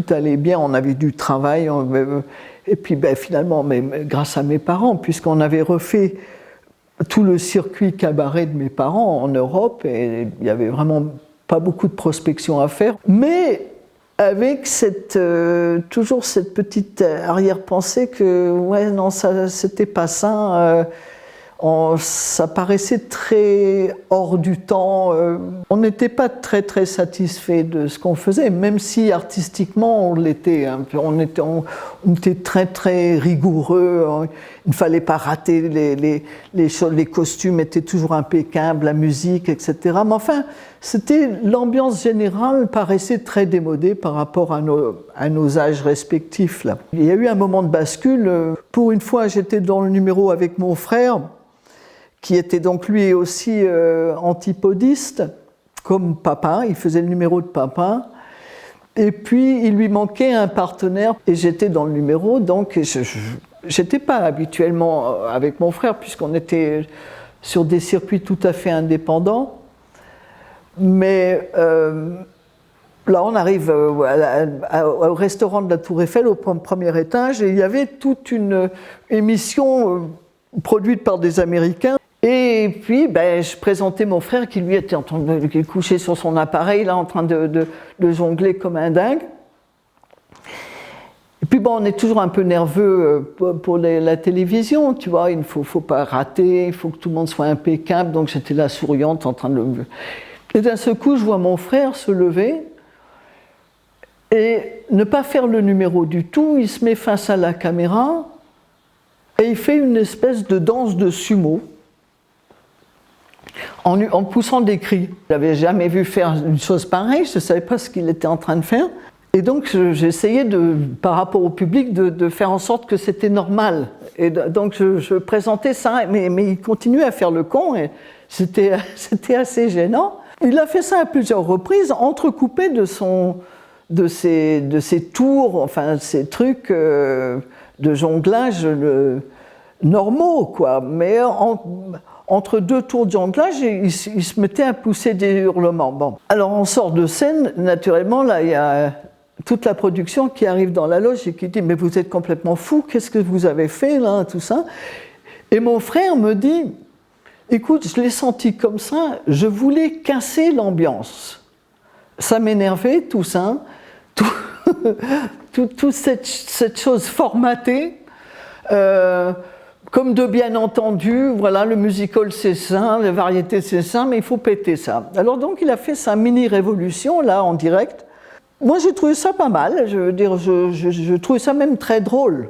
tout allait bien, on avait du travail. Et puis finalement, grâce à mes parents, puisqu'on avait refait tout le circuit cabaret de mes parents en Europe, et il n'y avait vraiment pas beaucoup de prospection à faire. Mais avec toujours cette petite arrière-pensée que, ouais, non, ça, c'était pas sain. Ça paraissait très hors du temps. On n'était pas très très satisfait de ce qu'on faisait, même si artistiquement on l'était. On était très très rigoureux. Il ne fallait pas rater les choses. Les costumes étaient toujours impeccables, la musique, etc. Mais enfin, l'ambiance générale paraissait très démodée par rapport à nos âges respectifs. Là. Il y a eu un moment de bascule. Pour une fois, j'étais dans le numéro avec mon frère, qui était donc lui aussi antipodiste, comme Papin, il faisait le numéro de Papin. Et puis, il lui manquait un partenaire, et j'étais dans le numéro, donc je n'étais pas habituellement avec mon frère, puisqu'on était sur des circuits tout à fait indépendants. Mais là, on arrive au restaurant de la Tour Eiffel, au premier étage, et il y avait toute une émission produite par des Américains. Et puis, je présentais mon frère qui, lui, était couché sur son appareil, là, en train de jongler comme un dingue. Et puis, on est toujours un peu nerveux pour la télévision, tu vois. Il ne faut pas rater, il faut que tout le monde soit impeccable. Donc, j'étais là, souriante, en train de... Et d'un seul coup, je vois mon frère se lever et ne pas faire le numéro du tout. Il se met face à la caméra et il fait une espèce de danse de sumo. En poussant des cris. Je n'avais jamais vu faire une chose pareille, je ne savais pas ce qu'il était en train de faire. Et donc j'essayais, par rapport au public, de faire en sorte que c'était normal. Et donc je présentais ça, mais il continuait à faire le con, et c'était assez gênant. Il a fait ça à plusieurs reprises, entrecoupé de ses tours, enfin ces trucs de jonglage normaux, quoi. Mais entre deux tours de jonglage, il se mettait à pousser des hurlements. Bon. Alors on sort de scène, naturellement, là il y a toute la production qui arrive dans la loge et qui dit « Mais vous êtes complètement fou, qu'est-ce que vous avez fait là ?» tout ça. Et mon frère me dit « Écoute, je l'ai senti comme ça, je voulais casser l'ambiance. Ça m'énervait, tout ça, toute cette chose formatée. Comme de bien entendu, voilà, le musical c'est ça, la variété c'est ça, mais il faut péter ça. » Alors donc il a fait sa mini-révolution là en direct. Moi j'ai trouvé ça pas mal, je veux dire, je trouvais ça même très drôle.